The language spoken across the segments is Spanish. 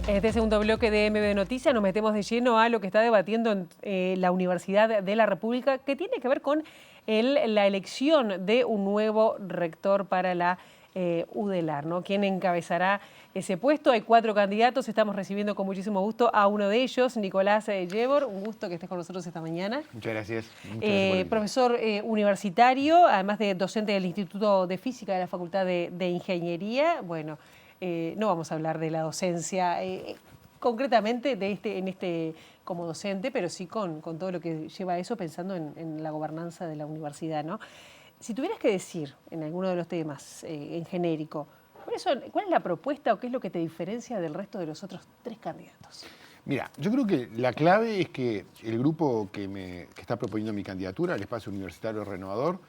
En este segundo bloque de MB Noticias nos metemos de lleno a lo que está debatiendo en la Universidad de la República, que tiene que ver con la elección de un nuevo rector para la UDELAR, ¿no? ¿Quién encabezará ese puesto? Hay 4 candidatos, estamos recibiendo con muchísimo gusto a uno de ellos, Nicolás Yebor. Un gusto que estés con nosotros esta mañana. Muchas gracias. Muchas gracias profesor universitario, además de docente del Instituto de Física de la Facultad de Ingeniería. Bueno, no vamos a hablar de la docencia concretamente como docente, pero sí con todo lo que lleva a eso, pensando en la gobernanza de la universidad, ¿no? Si tuvieras que decir en alguno de los temas, en genérico, ¿cuál es la propuesta o qué es lo que te diferencia del resto de los otros 3 candidatos? Mira, yo creo que la clave es que el grupo que está proponiendo mi candidatura, el Espacio Universitario Renovador,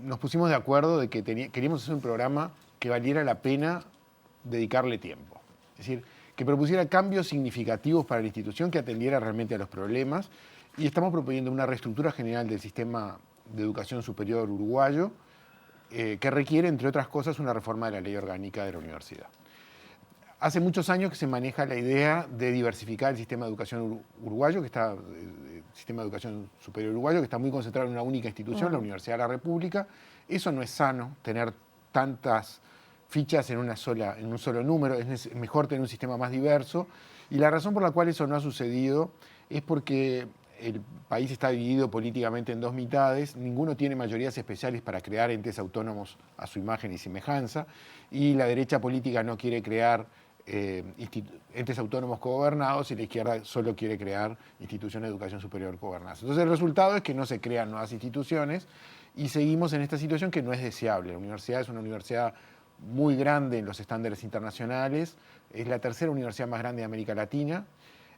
nos pusimos de acuerdo de que queríamos hacer un programa que valiera la pena dedicarle tiempo. Es decir, que propusiera cambios significativos para la institución, que atendiera realmente a los problemas. Y estamos proponiendo una reestructura general del sistema de educación superior uruguayo, que requiere, entre otras cosas, una reforma de la ley orgánica de la universidad. Hace muchos años que se maneja la idea de diversificar el sistema de educación uruguayo, el sistema de educación superior uruguayo, que está muy concentrado en una única institución, la Universidad de la República. Eso no es sano, tener tantas fichas en un solo número, es mejor tener un sistema más diverso. Y la razón por la cual eso no ha sucedido es porque el país está dividido políticamente en 2 mitades, ninguno tiene mayorías especiales para crear entes autónomos a su imagen y semejanza, y la derecha política no quiere crear entes autónomos cogobernados y la izquierda solo quiere crear instituciones de educación superior cogobernadas. Entonces el resultado es que no se crean nuevas instituciones y seguimos en esta situación que no es deseable. La universidad es una universidad muy grande en los estándares internacionales, es la 3ª universidad más grande de América Latina,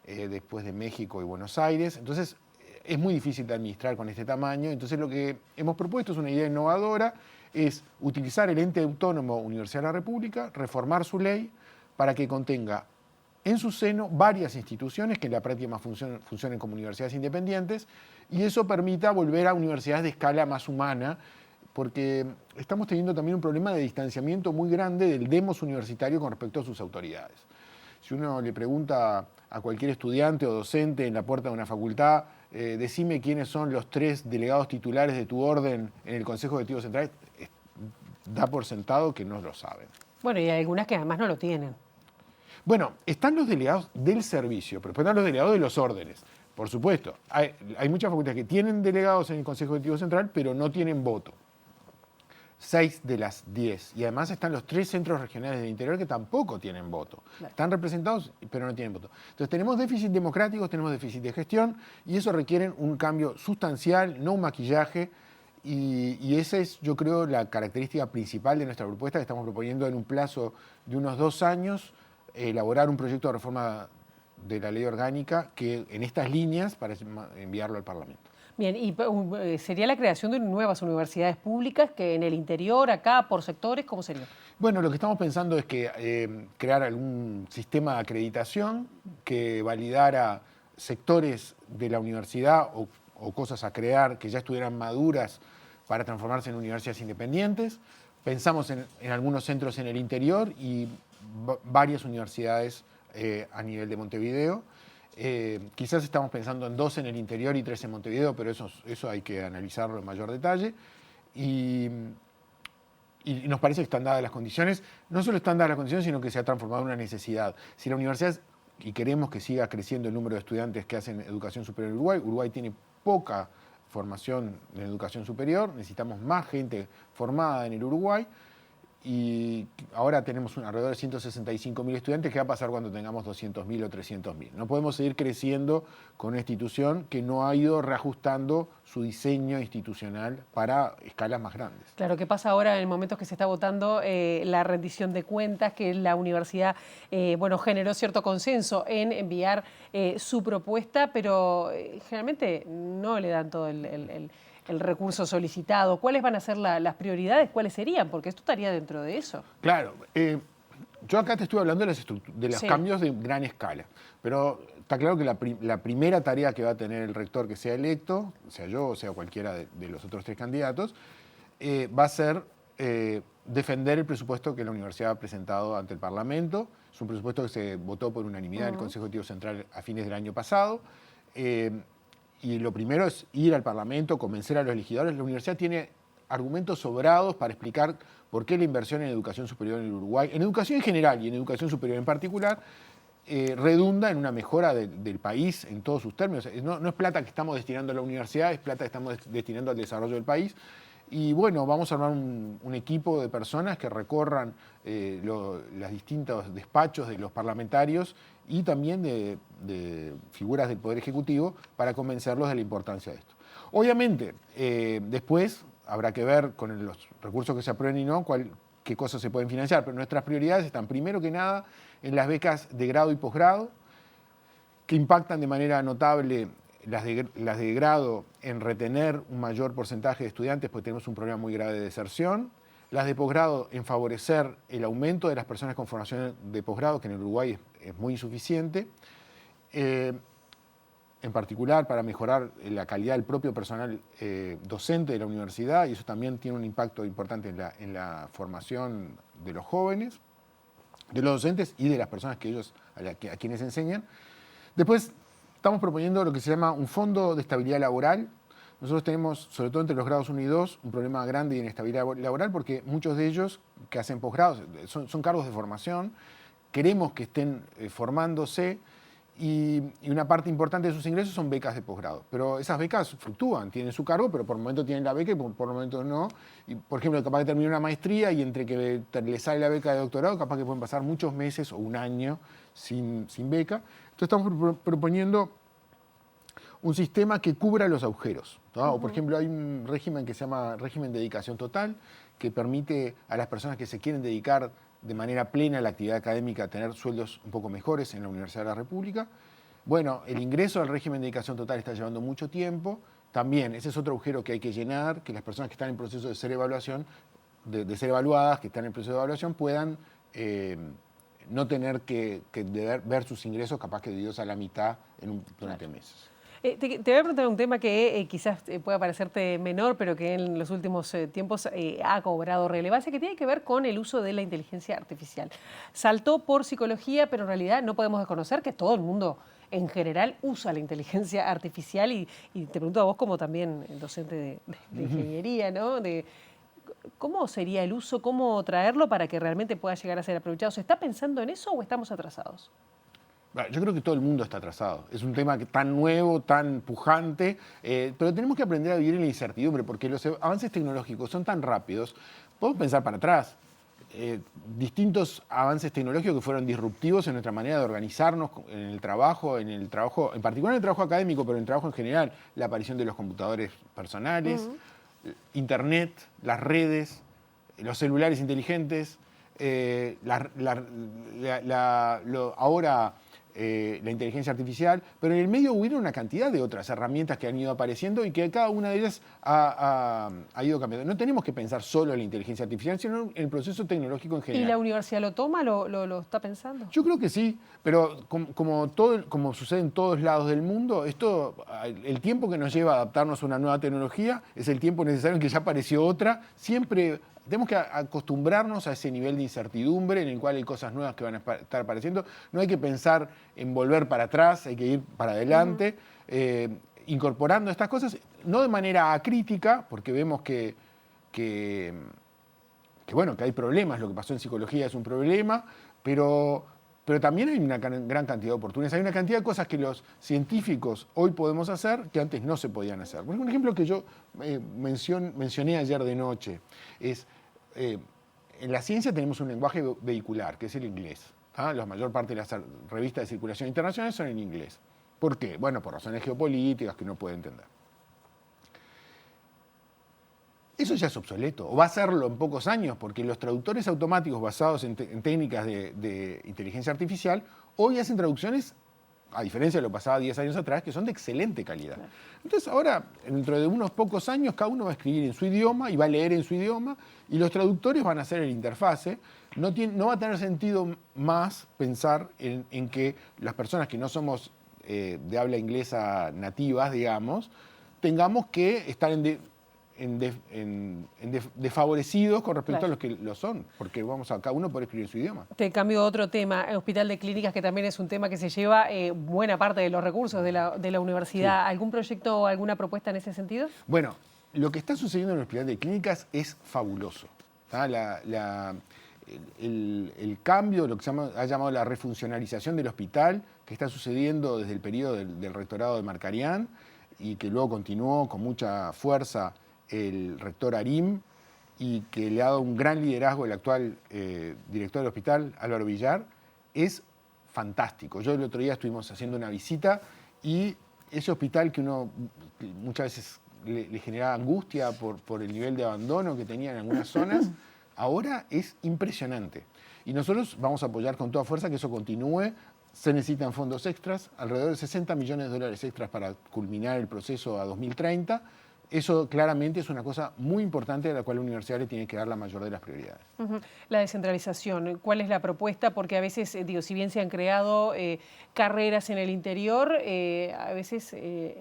después de México y Buenos Aires. Entonces es muy difícil de administrar con este tamaño. Entonces lo que hemos propuesto es una idea innovadora, es utilizar el ente autónomo Universidad de la República, reformar su ley para que contenga en su seno varias instituciones que en la práctica funcionen como universidades independientes, y eso permita volver a universidades de escala más humana, porque estamos teniendo también un problema de distanciamiento muy grande del demos universitario con respecto a sus autoridades. Si uno le pregunta a cualquier estudiante o docente en la puerta de una facultad, decime quiénes son los 3 delegados titulares de tu orden en el Consejo Directivo Central, da por sentado que no lo saben. Bueno, y hay algunas que además no lo tienen. Bueno, están los delegados del servicio, pero después están los delegados de los órdenes. Por supuesto, hay muchas facultades que tienen delegados en el Consejo Directivo Central, pero no tienen voto. 6 de las 10. Y además están los 3 centros regionales del interior que tampoco tienen voto. Claro. Están representados, pero no tienen voto. Entonces tenemos déficit democráticos, tenemos déficit de gestión, y eso requiere un cambio sustancial, no un maquillaje. Y esa es, yo creo, la característica principal de nuestra propuesta, que estamos proponiendo en un plazo de unos 2 años, elaborar un proyecto de reforma de la ley orgánica que en estas líneas para enviarlo al Parlamento. Bien, y sería la creación de nuevas universidades públicas que en el interior, acá, por sectores, ¿cómo sería? Bueno, lo que estamos pensando es que crear algún sistema de acreditación que validara sectores de la universidad o cosas a crear que ya estuvieran maduras para transformarse en universidades independientes. Pensamos en algunos centros en el interior y varias universidades a nivel de Montevideo. Quizás estamos pensando en 2 en el interior y 3 en Montevideo, pero eso hay que analizarlo en mayor detalle. Y nos parece que están dadas las condiciones. No solo están dadas las condiciones, sino que se ha transformado en una necesidad. Si la universidad, y queremos que siga creciendo el número de estudiantes que hacen educación superior en Uruguay, Uruguay tiene poca formación en educación superior, necesitamos más gente formada en el Uruguay, y ahora tenemos alrededor de 165.000 estudiantes. ¿Qué va a pasar cuando tengamos 200.000 o 300.000? No podemos seguir creciendo con una institución que no ha ido reajustando su diseño institucional para escalas más grandes. Claro, ¿qué pasa ahora en el momento que se está votando la rendición de cuentas, que la universidad generó cierto consenso en enviar su propuesta, pero generalmente no le dan todo el recurso solicitado? ¿Cuáles van a ser las prioridades? ¿Cuáles serían? Porque esto estaría dentro de eso. Claro. Yo acá te estuve hablando de los cambios de gran escala, pero está claro que la primera tarea que va a tener el rector que sea electo, sea yo o sea cualquiera de los otros 3 candidatos, va a ser defender el presupuesto que la universidad ha presentado ante el Parlamento. Es un presupuesto que se votó por unanimidad en el Consejo Directivo Central a fines del año pasado. Y lo primero es ir al Parlamento, convencer a los legisladores. La universidad tiene argumentos sobrados para explicar por qué la inversión en educación superior en el Uruguay, en educación en general y en educación superior en particular, redunda en una mejora del país en todos sus términos. No es plata que estamos destinando a la universidad, es plata que estamos destinando al desarrollo del país. Y bueno, vamos a armar un equipo de personas que recorran los distintos despachos de los parlamentarios y también de figuras del Poder Ejecutivo para convencerlos de la importancia de esto. Obviamente, después habrá que ver con los recursos que se aprueben y no qué cosas se pueden financiar, pero nuestras prioridades están primero que nada en las becas de grado y posgrado, que impactan de manera notable las de grado en retener un mayor porcentaje de estudiantes, porque tenemos un problema muy grave de deserción. Las de posgrado en favorecer el aumento de las personas con formación de posgrado, que en el Uruguay es muy insuficiente. En particular para mejorar la calidad del propio personal docente de la universidad, y eso también tiene un impacto importante en la formación de los jóvenes, de los docentes y de las personas a quienes enseñan. Después estamos proponiendo lo que se llama un fondo de estabilidad laboral. Nosotros tenemos, sobre todo entre los grados 1 y 2, un problema grande de inestabilidad laboral porque muchos de ellos que hacen posgrados son cargos de formación, queremos que estén formándose y una parte importante de sus ingresos son becas de posgrado. Pero esas becas fluctúan, tienen su cargo, pero por el momento tienen la beca y por el momento no. Y, por ejemplo, capaz que termina una maestría y entre que le sale la beca de doctorado, capaz que pueden pasar muchos meses o un año sin beca. Entonces estamos proponiendo un sistema que cubra los agujeros, ¿no? O por ejemplo, hay un régimen que se llama régimen de dedicación total, que permite a las personas que se quieren dedicar de manera plena a la actividad académica tener sueldos un poco mejores en la Universidad de la República. Bueno, el ingreso al régimen de dedicación total está llevando mucho tiempo. También, ese es otro agujero que hay que llenar, que las personas que están en proceso de ser de ser evaluadas, que están en proceso de evaluación, puedan no tener que ver sus ingresos capaz que divididos a la mitad durante meses. Te voy a preguntar un tema que quizás pueda parecerte menor, pero que en los últimos tiempos ha cobrado relevancia, que tiene que ver con el uso de la inteligencia artificial. Saltó por psicología, pero en realidad no podemos desconocer que todo el mundo en general usa la inteligencia artificial y te pregunto a vos como también docente de ingeniería, ¿no? ¿Cómo sería el uso, cómo traerlo para que realmente pueda llegar a ser aprovechado? ¿Se está pensando en eso o estamos atrasados? Yo creo que todo el mundo está atrasado. Es un tema tan nuevo, tan pujante, pero tenemos que aprender a vivir en la incertidumbre porque los avances tecnológicos son tan rápidos. Podemos pensar para atrás. Distintos avances tecnológicos que fueron disruptivos en nuestra manera de organizarnos en el trabajo, en particular en el trabajo académico, pero en el trabajo en general, la aparición de los computadores personales, Internet, las redes, los celulares inteligentes, ahora la inteligencia artificial, pero en el medio hubo una cantidad de otras herramientas que han ido apareciendo y que cada una de ellas ha ido cambiando. No tenemos que pensar solo en la inteligencia artificial, sino en el proceso tecnológico en general. ¿Y la universidad lo toma, lo está pensando? Yo creo que sí, pero como sucede en todos lados del mundo, el tiempo que nos lleva a adaptarnos a una nueva tecnología es el tiempo necesario en que ya apareció otra. Siempre tenemos que acostumbrarnos a ese nivel de incertidumbre en el cual hay cosas nuevas que van a estar apareciendo. No hay que pensar en volver para atrás, hay que ir para adelante, incorporando estas cosas, no de manera acrítica, porque vemos que hay problemas, lo que pasó en psicología es un problema, pero también hay una gran cantidad de oportunidades, hay una cantidad de cosas que los científicos hoy podemos hacer que antes no se podían hacer. Por ejemplo, un ejemplo que yo mencioné ayer de noche es, en la ciencia tenemos un lenguaje vehicular, que es el inglés. La mayor parte de las revistas de circulación internacional son en inglés. ¿Por qué? Bueno, por razones geopolíticas que uno puede entender. Eso ya es obsoleto, o va a serlo en pocos años, porque los traductores automáticos basados en técnicas de inteligencia artificial hoy hacen traducciones, a diferencia de lo pasado 10 años atrás, que son de excelente calidad. Claro. Entonces ahora, dentro de unos pocos años, cada uno va a escribir en su idioma y va a leer en su idioma, y los traductores van a hacer el interfase. No va a tener sentido más pensar en que las personas que no somos de habla inglesa nativas, digamos, tengamos que estar desfavorecidos con respecto Claro. a los que lo son, porque cada uno puede escribir su idioma. Te cambio a otro tema, el Hospital de Clínicas, que también es un tema que se lleva buena parte de los recursos de la universidad. Sí. ¿Algún proyecto o alguna propuesta en ese sentido? Bueno, lo que está sucediendo en el Hospital de Clínicas es fabuloso. ¿Tá? El cambio, lo que se ha llamado la refuncionalización del hospital, que está sucediendo desde el periodo del rectorado de Marcarián y que luego continuó con mucha fuerza el rector Arim y que le ha dado un gran liderazgo el actual director del hospital, Álvaro Villar, es fantástico. Yo el otro día estuvimos haciendo una visita y ese hospital que uno muchas veces le generaba angustia por el nivel de abandono que tenía en algunas zonas, ahora es impresionante. Y nosotros vamos a apoyar con toda fuerza que eso continúe. Se necesitan fondos extras, alrededor de 60 millones de dólares extras para culminar el proceso a 2030. Eso claramente es una cosa muy importante a la cual la universidad le tiene que dar la mayor de las prioridades. La descentralización, ¿cuál es la propuesta? Porque a veces, digo, si bien se han creado carreras en el interior, a veces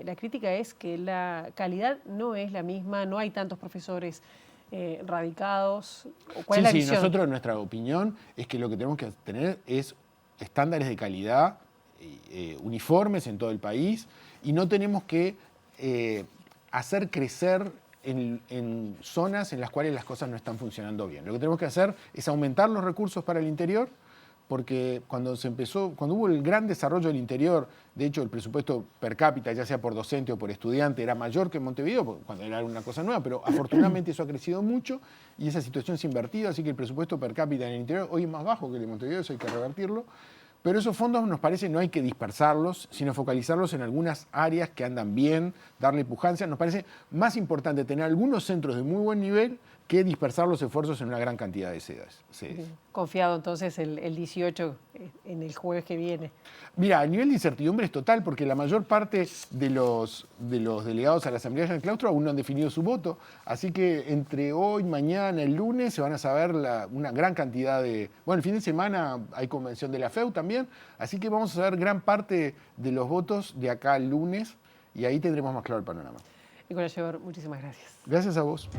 la crítica es que la calidad no es la misma, no hay tantos profesores radicados. ¿Cuál es la visión? Nosotros nuestra opinión es que lo que tenemos que tener es estándares de calidad uniformes en todo el país y no tenemos que hacer crecer en zonas en las cuales las cosas no están funcionando bien. Lo que tenemos que hacer es aumentar los recursos para el interior, porque cuando hubo el gran desarrollo del interior, de hecho el presupuesto per cápita, ya sea por docente o por estudiante, era mayor que en Montevideo, cuando era una cosa nueva, pero afortunadamente eso ha crecido mucho y esa situación se ha invertido, así que el presupuesto per cápita en el interior hoy es más bajo que el de Montevideo, eso hay que revertirlo. Pero esos fondos nos parece no hay que dispersarlos, sino focalizarlos en algunas áreas que andan bien, darle pujancia. Nos parece más importante tener algunos centros de muy buen nivel que dispersar los esfuerzos en una gran cantidad de sedes. Confiado entonces el 18 en el jueves que viene. Mira, el nivel de incertidumbre es total porque la mayor parte de los delegados a la Asamblea del Claustro aún no han definido su voto. Así que entre hoy, mañana, el lunes se van a saber una gran cantidad de... Bueno, el fin de semana hay convención de la FEU también, así que vamos a saber gran parte de los votos de acá al lunes y ahí tendremos más claro el panorama. Nicolás Llobert, muchísimas gracias. Gracias a vos.